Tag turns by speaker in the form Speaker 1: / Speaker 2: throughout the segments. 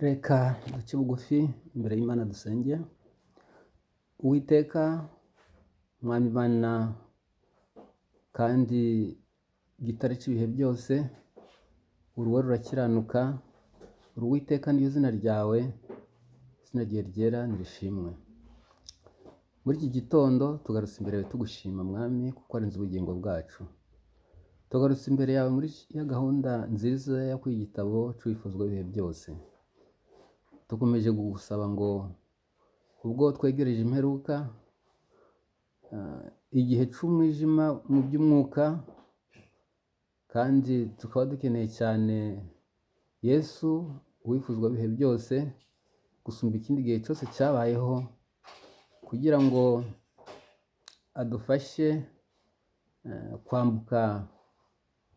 Speaker 1: Reka duce bugufi imbere y'Imana dusenge. Uwiteka Mwami Imana kandi gitare cy'ibihe byose, uruwe rurakiranuka, uri Uwiteka niyo zina ryawe, izina ryawe ryera nirishimwe. Muri iki gitondo tugarutse imbere yawe tugushima Mwami kuko warinze ubugingo bwacu. Tugarutse imbere yawe muri ya gahunda nziza yo kwiga igitabo cy'uwifuzwa ibihe byose. Tukomeje kugusaba ngo ubwo twegereje imperuka, igihe cy'umwijima mu by'umwuka, kandi tukaba dukeneye cyane Yesu uwifuzwa ibihe byose gusumba ikindi gihe cyose cyabayeho, kugira ngo adufashe kwambuka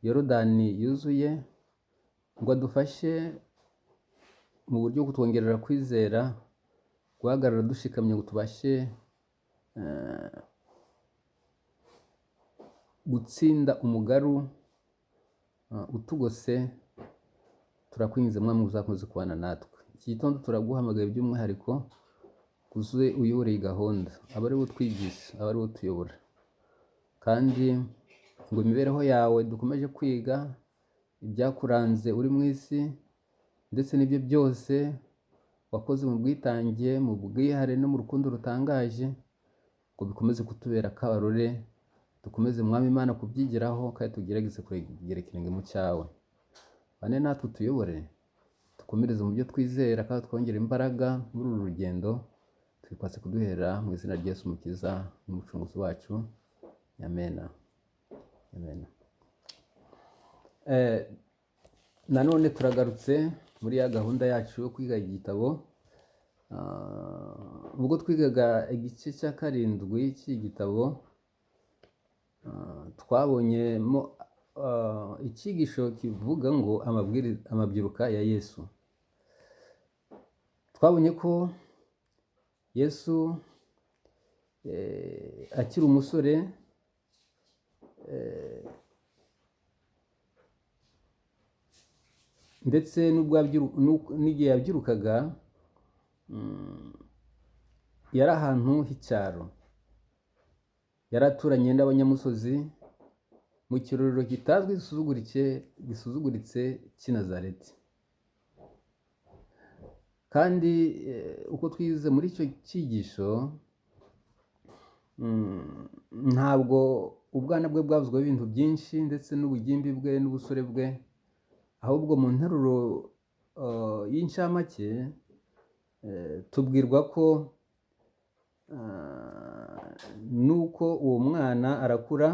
Speaker 1: Yorodani yuzuye, ngo adufashe mu buryo bwo kutwongerera kwizera, guhagarara dushikamye ngo tubashe gutsinda umugaru utugose. Turakwinjiza Mwami uzakomeze kubana natwe. Iki gitondo turaguhamagaye by'umwihariko kuzuye uyoboreye gahunda, aba ari we utwigisha, aba ari we utuyobora, kandi ngo imibereho yawe dukomeje kwiga ibyakuranze uri mu isi, ndetse n'ibyo byose wakoze mu bwitange, mu bwihare no mu rukundo rutangaje, ngo bikomeze kutubera akabarore. Dukomeze Mwami Imana kubyigiraho, kandi tugerageze kugera ikirenge mu cyawe. Bane natwe utuyobore, dukomereze mu byo twizera, kandi twongere imbaraga muri uru rugendo. Twikwatse kuduhera mu izina rya Yesu Umukiza n'Umucunguzi wacu. Amen. Amen. Nanone turagarutse muri ya gahunda yacu yo kwiga igitabo. Ubwo twigaga igice cya 7 cy'iki gitabo, twabonyemo icyigisho kivuga ngo amabyiruka ya Yesu. Twabonye ko Yesu akiri umusore, ndetse n'igihe yabyirukaga yari ahantu h'icyaro, yari aturanye n'abanyamusozi mu kirorero kitazwi gisuzuguritse cy'i Nazareti. Kandi uko twize muri icyo cyigisho, ntabwo ubwana bwe bwavuzweho ibintu byinshi, ndetse n'ubugimbi bwe n'ubusore bwe, ahubwo mu nteruro y'incamake tubwirwa ko nuko uwo mwana arakura,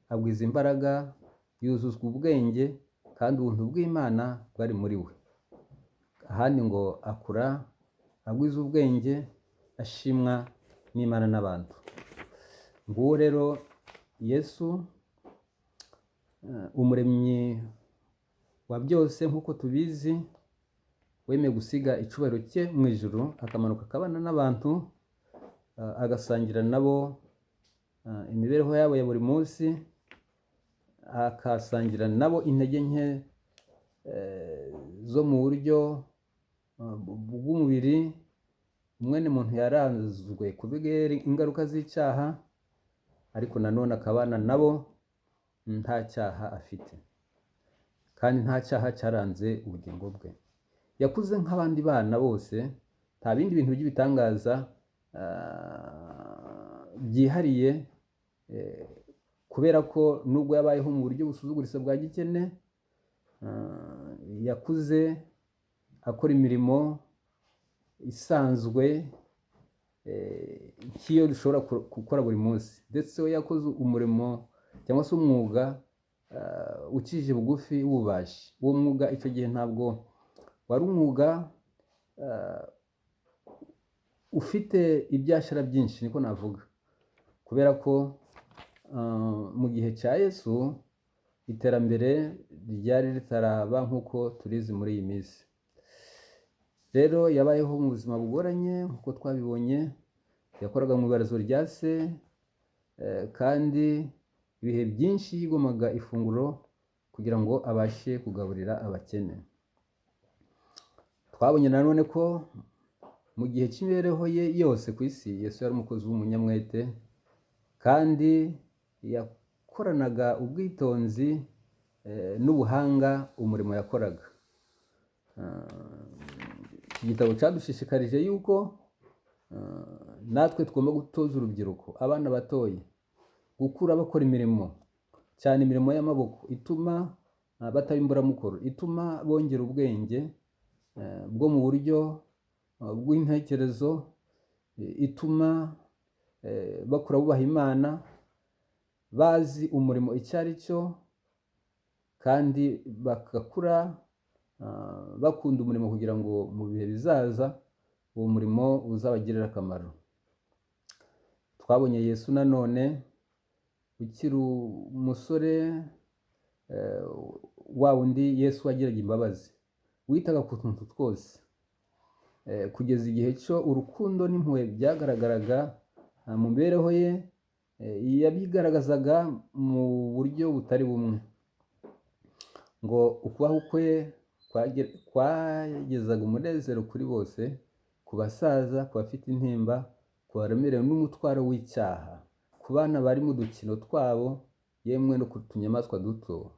Speaker 1: agwiza imbaraga, yuzuzwa ubwenge, kandi ubuntu bw'Imana bwari muri we. Ahandi ngo akura agwiza ubwenge, ashimwa n'Imana n'abantu. Nguwo rero Yesu, umuremyi wa byose nk'uko tubizi, wemeye gusiga icyubahiro cye mu ijuru, akamanuka akabana n'abantu, agasangira nabo imibereho yabo ya buri munsi, akasangira nabo intege nke zo mu buryo bw'umubiri. Umwene muntu yaranzwe kubera ingaruka z'icyaha, ariko nanone akabana nabo nta cyaha afite, kandi nta cyaha cyaranze ubugingo bwe. Yakuze nk'abandi bana bose, nta bindi bintu by'ibitangaza byihariye, kubera ko nubwo yabayeho mu buryo busuzuguritse bwa gikene, yakuze akora imirimo isanzwe nk'iyo dushobora gukora buri munsi. Ndetse we yakoze umurimo cyangwa se umwuga ukijije bugufi w'ububaji. Uwo mwuga icyo gihe ntabwo wari umwuga ufite ibyashara byinshi, niko navuga, kubera ko mu gihe cya Yesu iterambere ryari ritaraba nk'uko turizi muri iyi minsi. Rero yabayeho mu buzima bugoranye nk'uko twabibonye, yakoraga mu ibarazo rya se, kandi ibihe byinshi yigomaga ifunguro kugira ngo abashe kugaburira abakene. Twabonye nanone ko mu gihe cy'imibereho ye yose ku isi Yesu yari umukozi w'umunyamwete kandi yakoranaga ubwitonzi n'ubuhanga umurimo yakoraga. Iki gitabo cyadushishikarije yuko natwe tugomba gutoza urubyiruko, abana batoya, gukura bakora imirimo, cyane imirimo y'amaboko ituma bataba imburamukoro, ituma bongera ubwenge bwo mu buryo bw'intekerezo, ituma bakura bubaha Imana, bazi umurimo icyo ari cyo, kandi bagakura bakunda umurimo kugira ngo mu bihe bizaza uwo murimo uzabagirira akamaro. Twabonye Yesu nanone ukiri umusore, wa wundi Yesu wagiraga imbabazi, witaga ku tuntu twose, kugeza igihe cyo urukundo n'impuhwe byagaragaraga mu mibereho ye, yabigaragazaga mu buryo butari bumwe. Ngo ukubaho kwe kwagezaga umunezero kuri bose, ku basaza, ku bafite intimba, ku baremerewe n'umutwaro w'icyaha, ku bana bari mu dukino twabo, yemwe no ku tunyamaswa duto,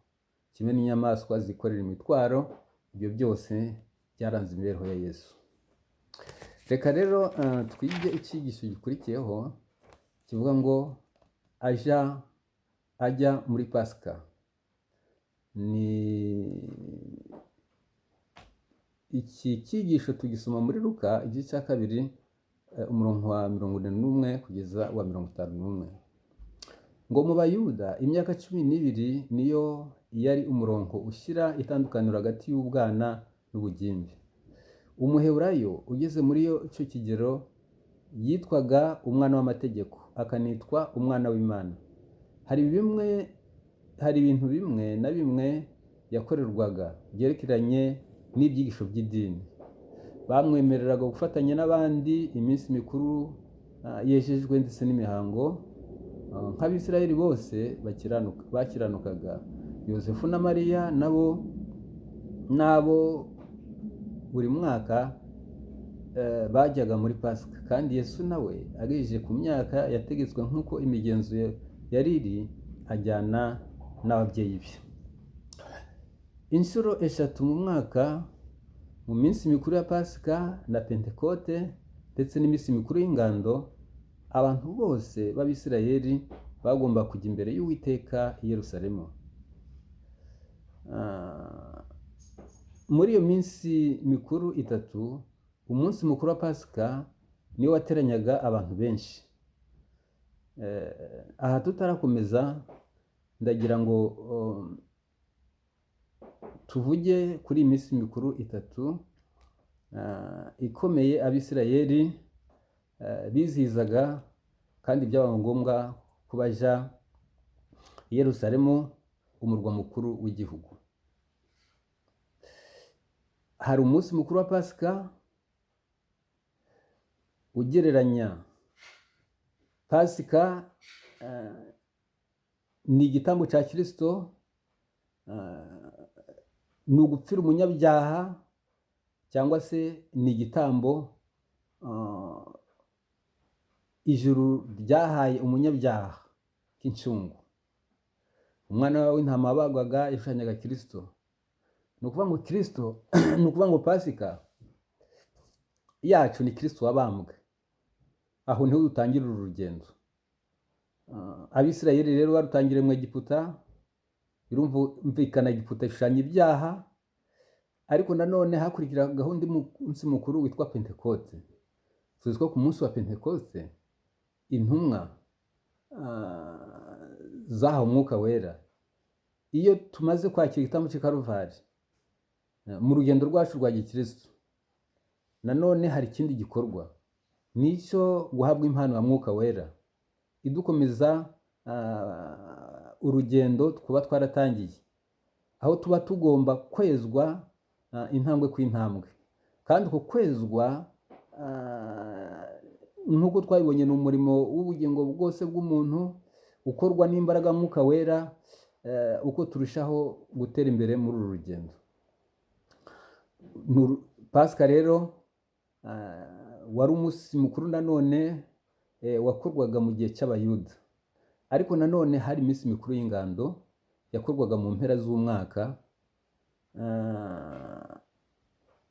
Speaker 1: kimwe n'inyamaswa zikorera imitwaro. Ibyo byose byaranze imibereho ya Yesu. Reka rero twige icyigisho gikurikiyeho kivuga ngo ajya muri Pasika. Ni iki cyigisho tugisoma muri Luka igice cya 2 umurongo wa 41 kugeza wa 51. Ngo mu Bayuda imyaka 12 niyo yari umurongo ushyira itandukaniro hagati y'ubwana n'ubugimbi. Umuheburayo ugeze muri icyo kigero yitwaga umwana w'amategeko, akanitwa umwana w'Imana. Hari ibintu bimwe na bimwe yakorerwaga byerekeranye n'ibyigisho by'idini. Bamwemereraga gufatanya n'abandi iminsi mikuru yejejwe ndetse n'imihango nk'Abisirayeli bose bakiranukaga. Yosefu na Mariya nabo buri mwaka bajyaga muri Pasika, kandi Yesu nawe agejeje ku myaka yategetswe nk'uko imigenzo yari iri, ajyana n'ababyeyi be. Inshuro 3 mu mwaka, mu minsi mikuru ya Pasika na Pentekote ndetse n'iminsi mikuru y'ingando, abantu bose b'Abisirayeli bagomba kujya imbere y'Uwiteka i Yerusalemu. Muri iyo minsi mikuru 3, umunsi mukuru wa Pasika niwo wateranyaga abantu benshi. Aha tutarakomeza, ndagira ngo tuvuge kuri iyi minsi mikuru 3 ikomeye Abisirayeli bizihizaga, kandi byaba ngombwa ko bajya i Yerusalemu, umurwa mukuru w'igihugu. Hari umunsi mukuru wa Pasika ugereranya. Pasika ni igitambo cya Kristo, ni ugupfira umunyabyaha, cyangwa se ni igitambo ijuru ryahaye umunyabyaha k'incungu. Umwana w'intama wabagwaga yashushanyaga Kristo. Ni ukuvuga ngo Kristo, ni ukuvuga ngo Pasika yacu ni Kristo wabambwe. Aho niho dutangira uru rugendo. Abisirayeli rero barutangire mu Egiputa, birumvikana Egiputa ishushanya ibyaha, ariko nanone hakurikira gahunda y'umunsi mukuru witwa Pentekote. Tuzi ko ku munsi wa Pentekote intumwa zahawe umwuka wera. Iyo tumaze kwakira igitambo cy'i Karuvari mu rugendo rwacu rwa gikristo, nanone hari ikindi gikorwa, nicyo guhabwa impano ya mwuka wera idukomeza urugendo twuba twaratangiye, aho tuba tugomba kwezwa intambwe ku intambwe. Kandi uko kwezwa nk'uko twabibonye ni umurimo w'ubugingo bwose bw'umuntu ukorwa n'imbaraga mwuka wera, uko turushaho gutera imbere muri uru rugendo. pasika rero wari umunsi mukuru nanone wakorwaga mu gihe cy'abayuda, ariko nanone hari iminsi mikuru y'ingando yakorwaga mu mpera z'umwaka,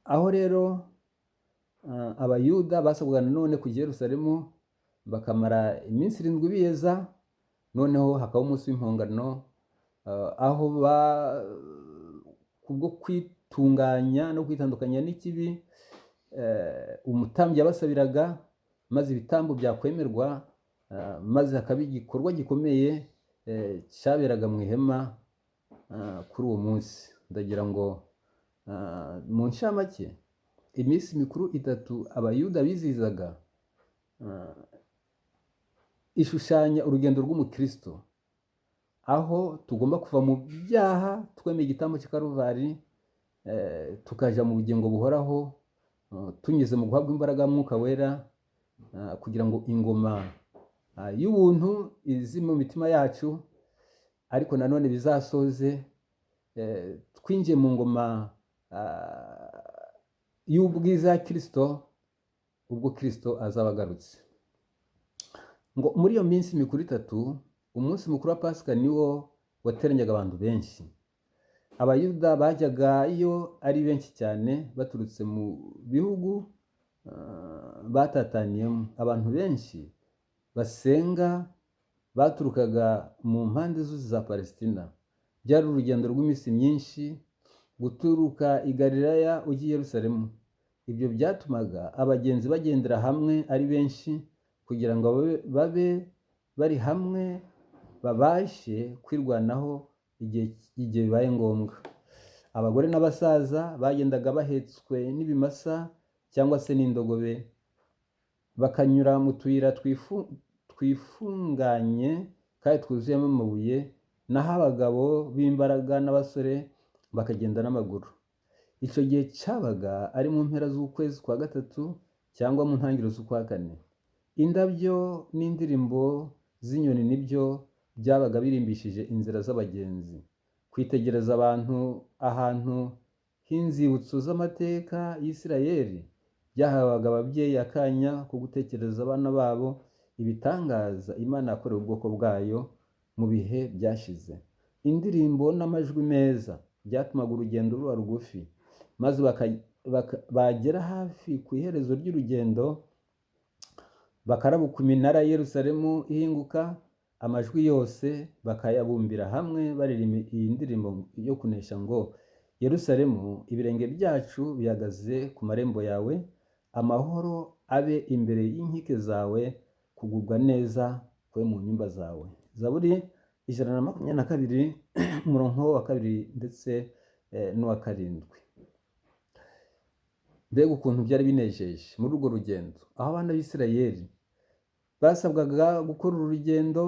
Speaker 1: aho rero abayuda basabwaga nanone kujya i Yerusalemu bakamara iminsi 7 biyeza, noneho hakaba umunsi w'impongano, aho kubwo kwitunganya no kwitandukanya n'ikibi, umutambyi yabasabiraga maze ibitambo byakwemerwa, maze hakaba igikorwa gikomeye cyaberaga mu ihema kuri uwo munsi. Ndagira ngo mu ncamake iminsi mikuru 3 abayuda bizihizaga ishushanya urugendo rw'umukristo, aho tugomba kuva mu byaha twemeye igitambo cy'i Karuvari, tukaja mu bugingo buhoraho tunyuze mu guhabwa imbaraga y'Umwuka Wera, kugira ngo ingoma y'ubuntu izi mu mitima yacu, ariko nanone bizasoze twinjiye mu ngoma y'ubwiza ya Kristo, ubwo Kristo azaba agarutse. Ngo muri iyo minsi mikuru 3 umunsi mukuru wa Pasika niwo wateranyaga abantu benshi. Abayuda bajyaga iyo ari benshi cyane baturutse mu bihugu batataniyemo. Abantu benshi basenga baturukaga mu mpande zose za Palestina. Byari urugendo rw'iminsi myinshi guturuka i Galilaya ujya i Yerusalemu. Ibyo byatumaga abagenzi bagendera hamwe ari benshi kugira ngo babe bari hamwe, babashe kwirwanaho igihe bibaye ngombwa. Abagore n'abasaza bagendaga bahetswe n'ibimasa cyangwa se n'indogobe, bakanyura mu tuyira twifunganye kandi twuzuyemo amabuye, naho abagabo b'imbaraga n'abasore bakagenda n'amaguru. Icyo gihe cyabaga ari mu mpera z'ukwezi kwa 3 cyangwa mu ntangiriro z'ukwa 4. Indabyo n'indirimbo z'inyoni nibyo byabaga birimbishije inzira z'abagenzi. Kwitegereza ahantu h'inzibutso z'amateka y'Isirayeli byahabaga ababyeyi akanya ko gutekereza abana babo ibitangaza Imana yakoreye ubwoko bwayo mu bihe byashize. Indirimbo n'amajwi meza byatumaga urugendo ruba rugufi, maze bagera hafi ku iherezo ry'urugendo bakarabuka iminara ya Yerusalemu ihinguka, amajwi yose bakayabumbira hamwe baririmba iyi ndirimbo yo kunesha ngo: Yerusalemu, ibirenge byacu bihagaze ku marembo yawe, amahoro abe imbere y'inkike zawe, kugubwa neza kwe mu nyumba zawe. Zaburi 122 umurongo wa 2 ndetse n'uwa 7. Mbega ukuntu byari binejeje muri urwo rugendo, aho abana b'Isirayeli basabwaga gukora urugendo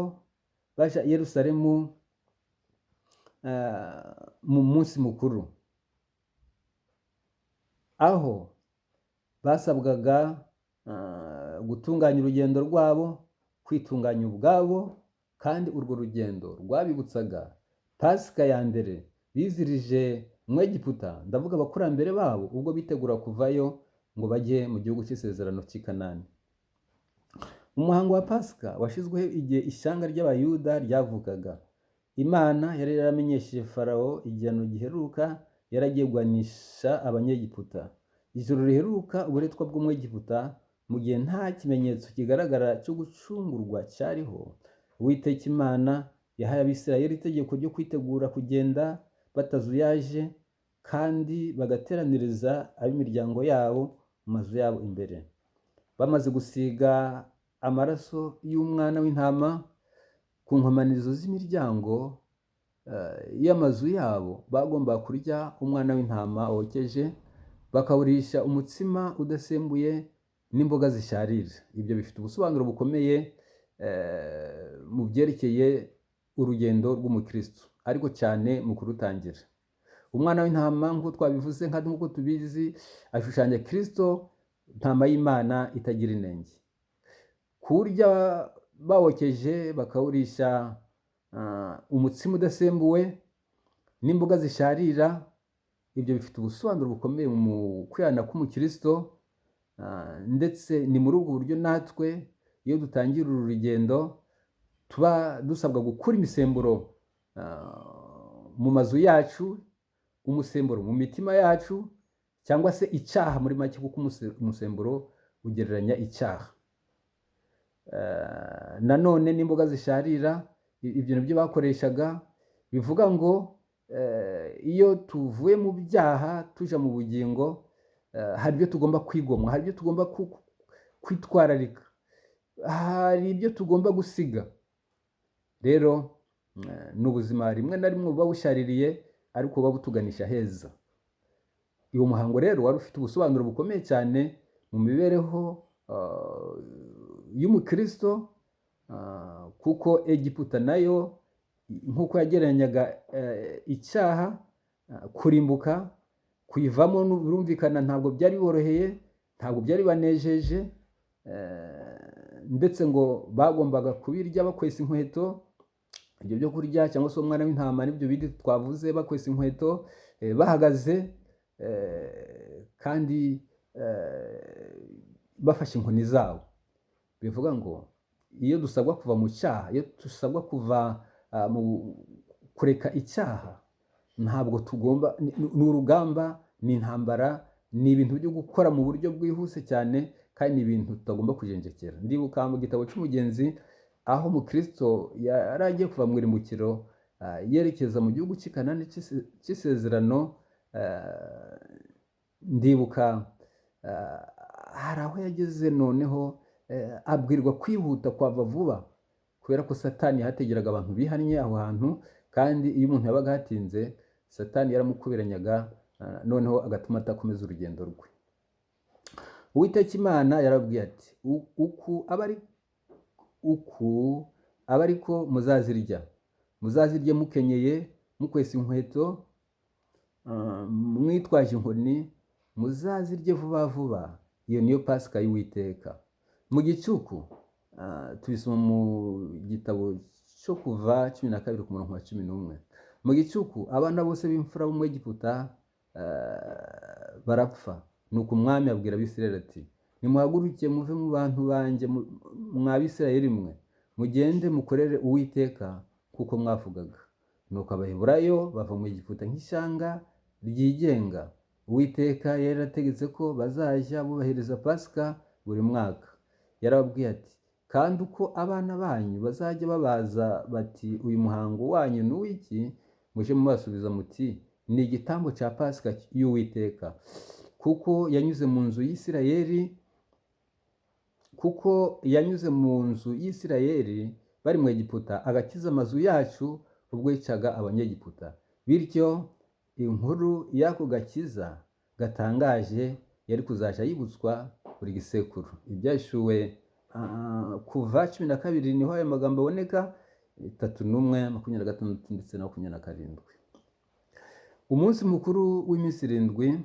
Speaker 1: baja i Yerusalemu mu munsi mukuru, aho basabwaga gutunganya urugendo rwabo, kwitunganya ubwabo, kandi urwo rugendo rwabibutsaga Pasika ya mbere bizirije mu Egiputa, ndavuga abakurambere babo ubwo bitegura kuvayo ngo bajye mu gihugu cy'isezerano cy'i Kanani. Umuhango wa Pasika washyizweho igihe ishyanga ry'abayuda ryavukaga. Imana yari yaramenyesheje Farawo igihano giheruka yaragiye guhanisha Abanyegiputa. Ijoro riheruka uburetwa bwo mu Egiputa, mu gihe nta kimenyetso kigaragara cyo gucungurwa cyariho, Uwiteka Imana yahaye Abisirayeli itegeko ryo kwitegura kugenda batazuyaje, kandi bagateraniriza ab'imiryango yabo mu mazu yabo imbere. Bamaze gusiga amaraso y'umwana w'intama ku nkomanizo z'imiryango y'amazu yabo, bagomba kurya umwana w'intama wokeje, bakawurisha umutsima udasembuye n'imboga zisharira. Ibyo bifite ubusobanuro bukomeye mu byerekeye urugendo rw'umukristo, ariko cyane mu kurutangira. Umwana w'intama nk'uko twabivuze, nk'uko tubizi, ashushanya Kristo, ntama y'Imana itagira inenge. Kurya bawokeje bakawurisha umutsima udasembuwe n'imboga zisharira, ibyo bifite ubusobanuro bukomeye mu kwihana k'umukristo, ndetse ni muri ubwo buryo natwe iyo dutangira uru rugendo tuba dusabwa gukura imisemburo mu mazu yacu, umusemburo mu mitima yacu, cyangwa se icyaha muri make, kuko umusemburo ugereranya icyaha. Nanone n'imboga zisharira, ibyo nibyo bakoreshaga, bivuga ngo iyo tuvuye mu byaha tuja mu bugingo, hari ibyo tugomba kwigomwa, hari ibyo tugomba kwitwararika, hari ibyo tugomba gusiga. Rero ni ubuzima rimwe na rimwe buba bushaririye ariko buba butuganisha heza. Uwo muhango rero wari ufite ubusobanuro bukomeye cyane mu mibereho y'umukristo, kuko Egiputa nayo nk'uko yagereranyaga icyaha, kurimbuka, kuyivamo birumvikana ntabwo byari biboroheye, ntabwo byari banejeje, ndetse ngo bagombaga kubirya bakwesa inkweto, ibyo byo kurya cyangwa se umwana w'intama n'ibyo bindi twavuze, bakwesa inkweto bahagaze, kandi bafashe inkoni zabo. Bivuga ngo iyo dusabwa kuva mu cyaha, iyo dusabwa kuva mu kureka icyaha, ntabwo tugomba, ni urugamba, ni intambara, ni ibintu byo gukora mu buryo bwihuse cyane, kandi ni ibintu tutagomba kujenjekera. Ndibuka mu gitabo cy'umugenzi aho umukristo yari agiye kuva mu irimbukiro yerekeza mu gihugu cy'i Kanani cy'isezerano. Ndibuka hari aho yageze, noneho abwirwa kwihuta kwava vuba, kubera ko Satani yahategeraga abantu bihannye aho hantu, kandi iyo umuntu yabaga hatinze Satani yaramukubiranyaga, noneho agatuma atakomeza urugendo rwe. Uwiteka Imana yarabwiye ati, uku aba ariko muzazirya, muzazirye mukenyeye, mukwesa inkweto, mwitwaje inkoni, muzazirye vuba vuba. Iyo niyo Pasika y'Uwiteka. Mu gicuku, tubisoma mu gitabo cyo Kuva 12 ku murongo wa 11. Mu gicuku abana bose b'imfura bo mu Egiputa barapfa. Nuko umwami abwira Abisirayeli ati, nimuhaguruke muve mu bantu banjye, mwa Abisirayeli mwe, mugende mukorere Uwiteka kuko mwavugaga. Nuko Abaheburayo bava mu Egiputa nk'ishyanga ryigenga. Uwiteka yari yarategetse ko bazajya bubahiriza Pasika buri mwaka. Yarababwiye ati, kandi uko abana banyu bazajya babaza bati, uyu muhango wanyu ni uw'iki? Muje mubasubiza muti, ni igitambo cya Pasika y'Uwiteka, kuko yanyuze mu nzu y'Isirayeli bari mu Egiputa, agakiza amazu yacu ubwo yicaga Abanyegiputa. Bityo inkuru y'ako gakiza gatangaje yari kuzaja yibutswa buri gisekuru. Ibyashuwe Kuva 12 niho aya magambo aboneka, 3:1, 26 ndetse na 27. Umunsi mukuru w'iminsi 7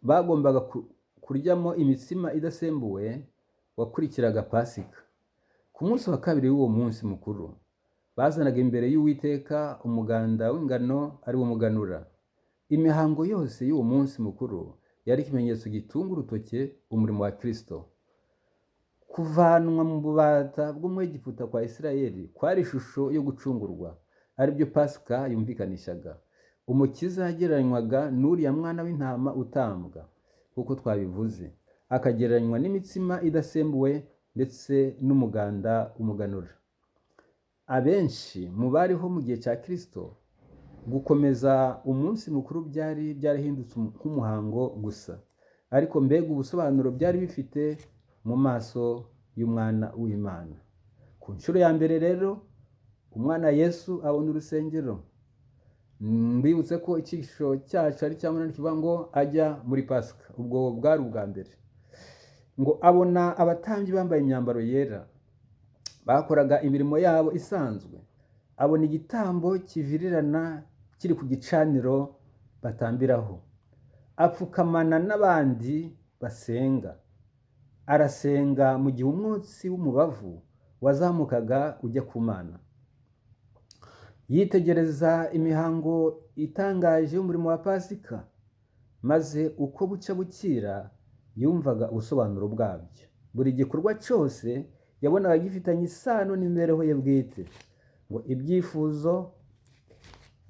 Speaker 1: bagombaga kuryamo imitsima idasembuwe wakurikiraga Pasika. Ku munsi wa kabiri w'uwo munsi mukuru bazanaga imbere y'Uwiteka umuganda w'ingano, ari wo muganura. Imihango yose y'uwo munsi mukuru yari ikimenyetso gitunga urutoke umurimo wa Kristo. Kuvanwa mu bubata bwo mu Egiputa kwa Isirayeli kwari ishusho yo gucungurwa, ari byo Pasika yumvikanishaga. Umukiza yagereranywaga n'uriya mwana w'intama utambwa, kuko twabivuze, akagereranywa n'imitsima idasembuwe ndetse n'umuganda umuganura. Abenshi mu bariho mu gihe cya Kristo, gukomeza umunsi mukuru byarahindutse nk'umuhango gusa, ariko mbega ubusobanuro byari bifite mu maso y'umwana w'Imana. Ku nshuro ya mbere rero umwana Yesu abona urusengero. Mbibutse ko icyisho cyacu ari cyangwa kivuga ngo ajya muri Pasika, ubwo bwari ubwa mbere. Ngo abona abatambyi bambaye imyambaro yera, bakoraga imirimo yabo isanzwe. Abona igitambo kivirirana kiri ku gicaniro batambiraho. Apfukamana n'abandi basenga. Arasenga mu gihe umwotsi w'umubavu wazamukaga ujya ku Mana. yitegereza imihango itangaje y'umurimo wa Pasika, maze uko bucya bukira yumvaga ubusobanuro bwabyo. Buri gikorwa cyose yabonaga gifitanye isano n'imibereho ye bwite, ngo ibyifuzo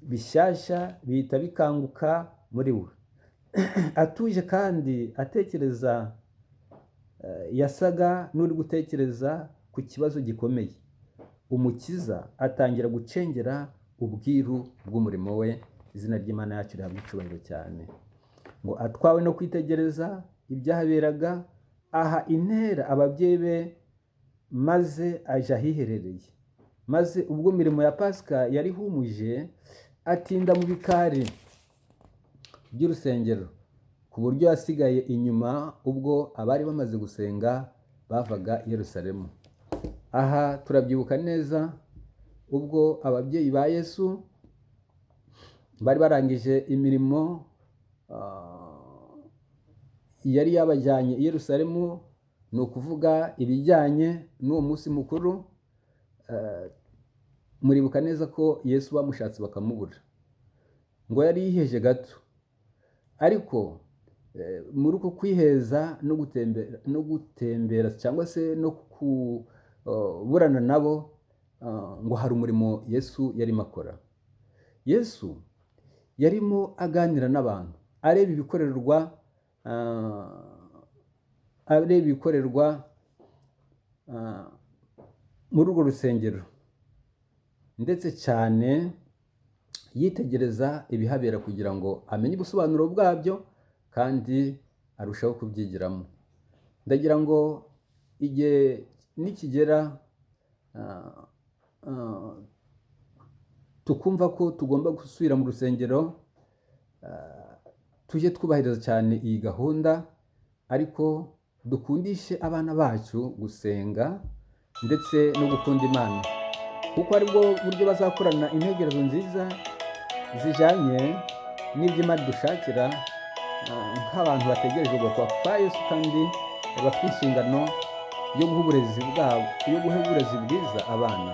Speaker 1: bishyashya bihita bikanguka muri we. Atuje kandi atekereza, yasaga n'uri gutekereza ku kibazo gikomeye. Umukiza atangira gucengera ubwiru bw'umurimo we. Izina ry'Imana yacu rihabwa icyubahiro cyane. Ngo atwawe no kwitegereza ibyahaberaga, aha intera ababyeyi be maze aje ahiherereye. Maze ubwo imirimo ya Pasika yari ihumuje, atinda mu bikari by'urusengero, ku buryo yasigaye inyuma ubwo abari bamaze gusenga bavaga i Yerusalemu. Aha turabyibuka neza ubwo ababyeyi ba Yesu bari barangije imirimo yari yabajyanye i Yerusalemu, ni ukuvuga ibijyanye n'uwo munsi mukuru. Muribuka neza ko Yesu bamushatse bakamubura, ngo yari yiheje gato, ariko muri uko kwiheza no gutembera cyangwa se no kuburana nabo, ngo hari umurimo Yesu yarimo akora. Yesu yarimo aganira n'abantu, areba ibikorerwa muri urwo rusengero, ndetse cyane yitegereza ibihabera kugira ngo amenye ubusobanuro bwabyo kandi arushaho kubyigiramo. Ndagira ngo igihe nikigera tukumva ko tugomba gusubira mu rusengero, tujye twubahiriza cyane iyi gahunda, ariko dukundishe abana bacu gusenga ndetse no gukunda Imana, kuko aribwo buryo bazakorana intekerezo nziza zijyanye n'ibyo Imana idushakira, nk'abantu bategereje ubwoko kwa Yesu kandi bafite inshingano yo guha uburezi bwiza abana.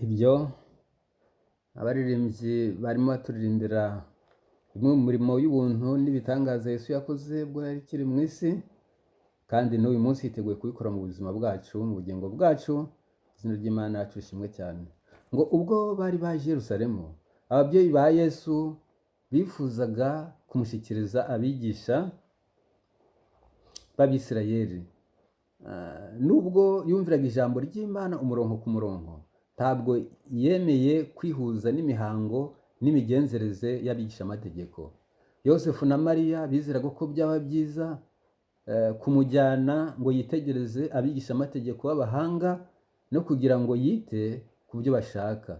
Speaker 1: Ibyo abaririmbyi barimo baturirimbira imwe mu mirimo y'ubuntu n'ibitangaza Yesu yakoze ubwo yari akiri mu isi, kandi n'uyu munsi yiteguye kubikora mu buzima bwacu, mu bugingo bwacu. Izina ry'Imana yacu rishimwe cyane. Ngo ubwo bari baje i Yerusalemu, ababyeyi ba Yesu bifuzaga kumushyikiriza abigisha b'Abisirayeli. Nubwo yumviraga ijambo ry'Imana umurongo ku murongo, ntabwo yemeye kwihuza n'imihango n'imigenzereze y'abigishamategeko. Yosefu na Mariya bizeraga ko byaba byiza kumujyana ngo yitegereze abigishamategeko b'abahanga no kugira ngo yite ku byo bashaka.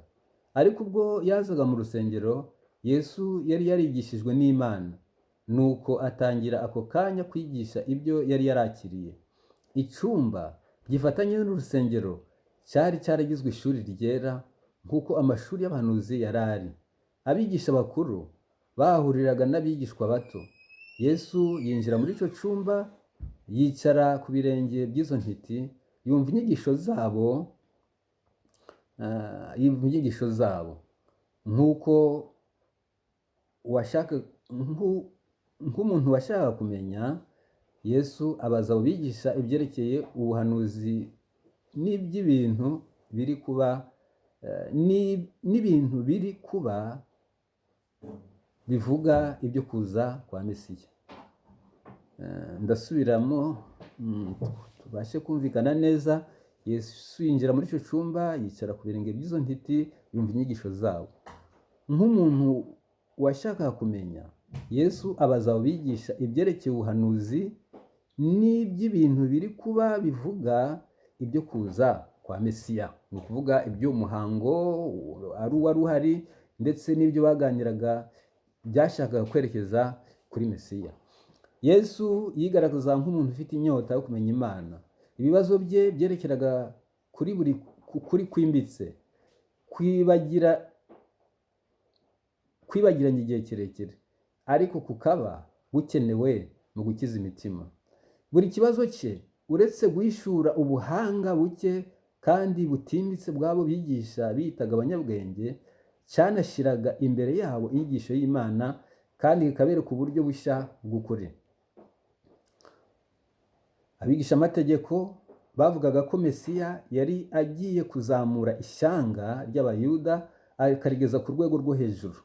Speaker 1: Ariko ubwo yazaga mu rusengero, Yesu yari yarigishijwe n'Imana, nuko atangira ako kanya kwigisha ibyo yari yarakiriye. Icyumba gifatanye n'urusengero cyari cyaragizwe ishuri ryera nk'uko amashuri y'abahanuzi yari ari. Abigisha bakuru bahuriraga n'abigishwa bato. Yesu yinjira muri icyo cyumba, yicara ku birenge by'izo ntiti, yumva inyigisho zabo nk'umuntu washakaga kumenya. Yesu abaza abo bigisha ibyerekeye ubuhanuzi n'iby'ibintu biri kuba n'ibintu biri kuba bivuga ibyo kuza kwa Mesiya. Ndasubiramo tubashe kumvikana neza. Yesu yinjira muri icyo cyumba, yicara ku birenge by'izo ntiti, yumva inyigisho zabo. Nk'umuntu washakaga kumenya, Yesu abaza abo bigisha ibyerekeye ubuhanuzi n'iby'ibintu biri kuba bivuga ibyo kuza kwa Mesiya. Ni ukuvuga iby'umuhango wari uhari ndetse n'ibyo baganiraga byashakaga kwerekeza kuri Mesiya. Yesu yigaragaza nk'umuntu ufite inyota yo kumenya Imana. Ibibazo bye byerekeraga kuri buri kuri kwimbitse, kwibagiranya igihe kirekire, ariko kukaba gukenewe mu gukiza imitima. Buri kibazo cye, uretse guhishura ubuhanga buke kandi butimbitse bw'abo bigisha biyitaga abanyabwenge, cyanashyiraga imbere yabo inyigisho y'Imana kandi kikabereka uburyo bushya bw'ukuri. Abigisha amategeko bavugaga ko Mesiya yari agiye kuzamura ishyanga ry'Abayuda akarigeza ku rwego rwo hejuru.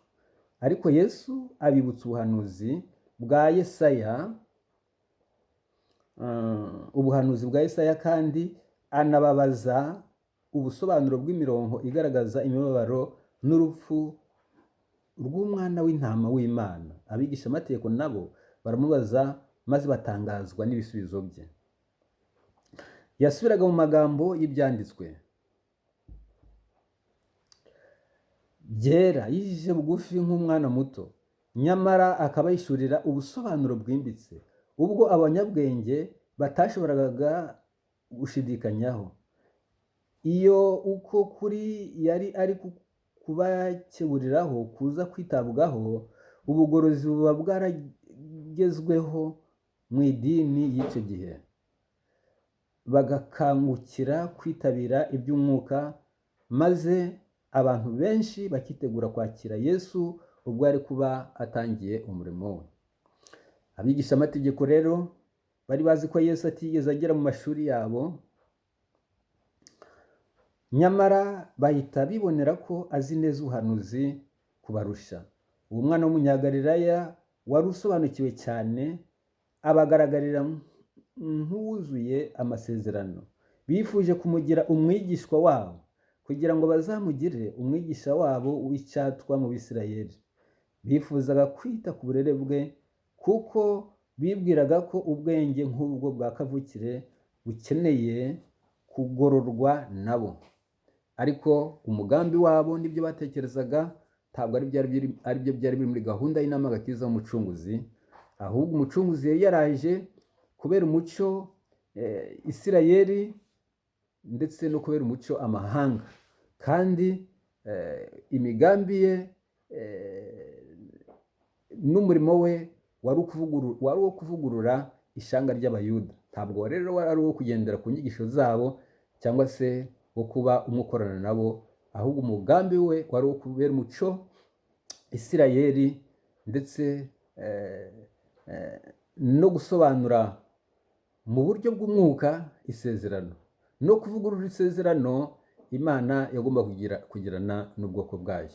Speaker 1: Ariko Yesu abibutsa ubuhanuzi bwa Yesaya, kandi anababaza ubusobanuro bw'imirongo igaragaza imibabaro n'urupfu rw'umwana w'intama w'Imana. Abigisha amategeko nabo baramubaza maze batangazwa n'ibisubizo bye. Yasubiraga mu magambo y'ibyanditswe byera, yijije bugufi nk'umwana muto, nyamara akabayishurira ubusobanuro bwimbitse ubwo abanyabwenge batashoboraga gushidikanyaho. Iyo uko kuri yari ari kubakeburiraho kuza kwitabwaho, ubugorozi buba bwaragezweho mu idini y'icyo gihe, bagakangukira kwitabira iby'umwuka, maze abantu benshi bakitegura kwakira Yesu ubwo ari kuba atangiye umurimo we. Abigisha amategeko rero bari bazi ko Yesu atigeze agera mu mashuri yabo, nyamara bahita bibonera ko azi neza ubuhanuzi kubarusha. Uwo mwana w'umunyagalilaya wari usobanukiwe cyane, abagaragarira nk'uwuzuye amasezerano. Bifuje kumugira umwigishwa wabo kugira ngo bazamugire umwigisha wabo w'icyatwa mu Bisirayeli. Bifuzaga kwita ku burere bwe kuko bibwiraga ko ubwenge nk'ubwo bwa kavukire bukeneye kugororwa nabo. Ariko umugambi wabo n'ibyo batekerezaga ntabwo ari byo byari biri muri gahunda y'inama agakiza w'umucunguzi, ahubwo umucunguzi yari yaraje kubera umucyo Isirayeli ndetse no kubera umucyo amahanga, kandi imigambi ye n'umurimo we wari uwo kuvugurura ishyanga ry'Abayuda. Ntabwo rero wari ari uwo kugendera ku nyigisho zabo cyangwa se wo kuba umukorana nabo, ahubwo umugambi we wari uwo kubera umucyo Isirayeli ndetse no gusobanura mu buryo bw'umwuka isezerano no kuvugurura isezerano Imana yagomba kugirana n'ubwoko bwayo.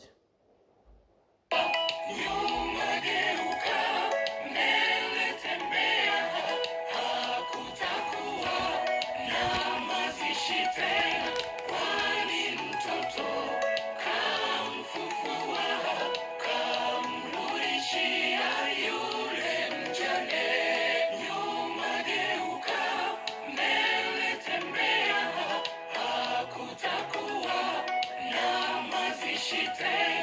Speaker 2: She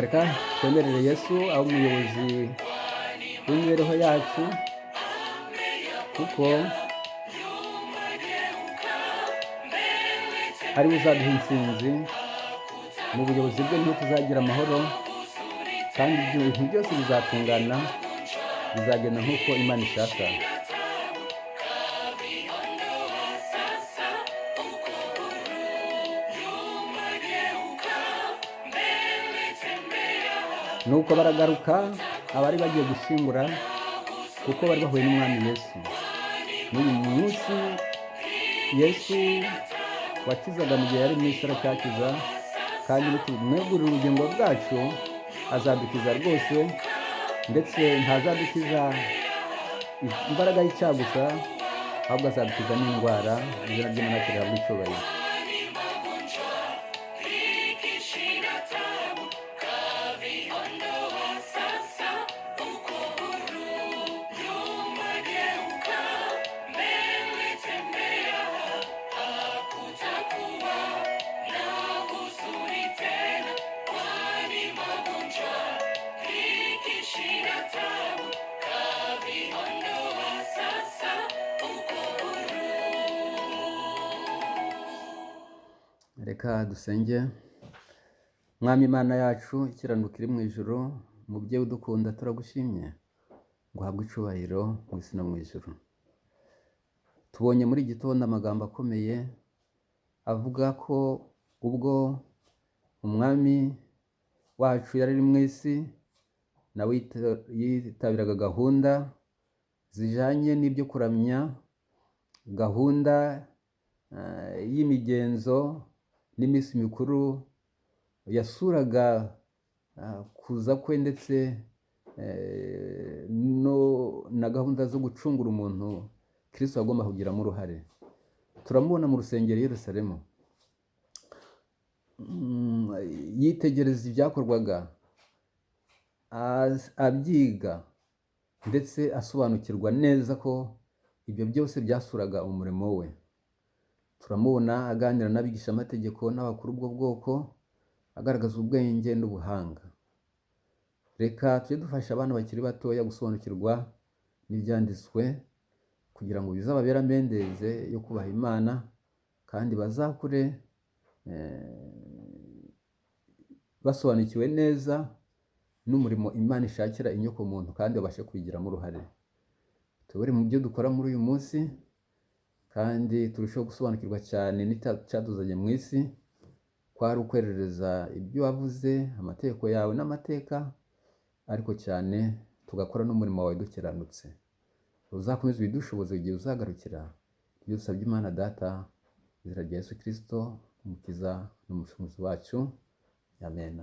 Speaker 1: reka twemerere Yesu abe umuyobozi w'imibereho yacu, kuko ari we uzaduha intsinzi. Mu buyobozi bwe niho tuzagira amahoro, kandi ibintu byose bizatungana, bizagenda nk'uko Imana ishaka. Nuko baragaruka abari bagiye gushingura, kuko bari bahuye n'umwami Yesu. N'uyu munsi Yesu wakizaga mu gihe yari mu isi aracyakiza, kandi nitumwegurira ubugingo bwacu azadukiza rwose, ndetse ntazadukiza imbaraga y'icyaha gusa, ahubwo azadukiza n'indwara. Izina ry'Imana rihabwe icyubahiro. Reka dusenge. Mwami Imana yacu ikiranuka iri mu ijuru, mubyeyi udukunda, turagushimye ngo uhabwe icyubahiro mu isi no mu ijuru. Tubonye muri gitondo amagambo akomeye avuga ko ubwo umwami wacu yari ari mu isi, nawe yitabiraga gahunda zijanye n'ibyo kuramya, gahunda y'imigenzo n'iminsi mikuru yasuraga kuza kwe, ndetse na gahunda zo gucungura umuntu Kristo agomba kugiramo uruhare. Turamubona mu rusengero i Yerusalemu, yitegereza ibyakorwaga, abyiga, ndetse asobanukirwa neza ko ibyo byose byasuraga umurimo we. Turamubona aganira n'abigisha amategeko n'abakuru b'ubwo bwoko, agaragaza ubwenge n'ubuhanga. Reka tujye dufasha abana bakiri batoya gusobanukirwa n'ibyanditswe, kugira ngo bizababere amendeze yo kubaha Imana, kandi bazakure basobanukiwe neza n'umurimo Imana ishakira inyokomuntu, kandi babashe kubigiramo uruhare. Tubere mu byo dukora muri uyu munsi, kandi turushaho gusobanukirwa cyane n'icyatuzanye mu isi, kwari ukwerereza ibyo wavuze, amategeko yawe n'amateka, ariko cyane tugakora n'umurimo wawe dukiranutse. Uzakomeza ibidushoboza igihe uzagarukira. Ibyo dusabye Imana Data, izina rya Yesu Kristo, umukiza n'umucunguzi wacu. Amen.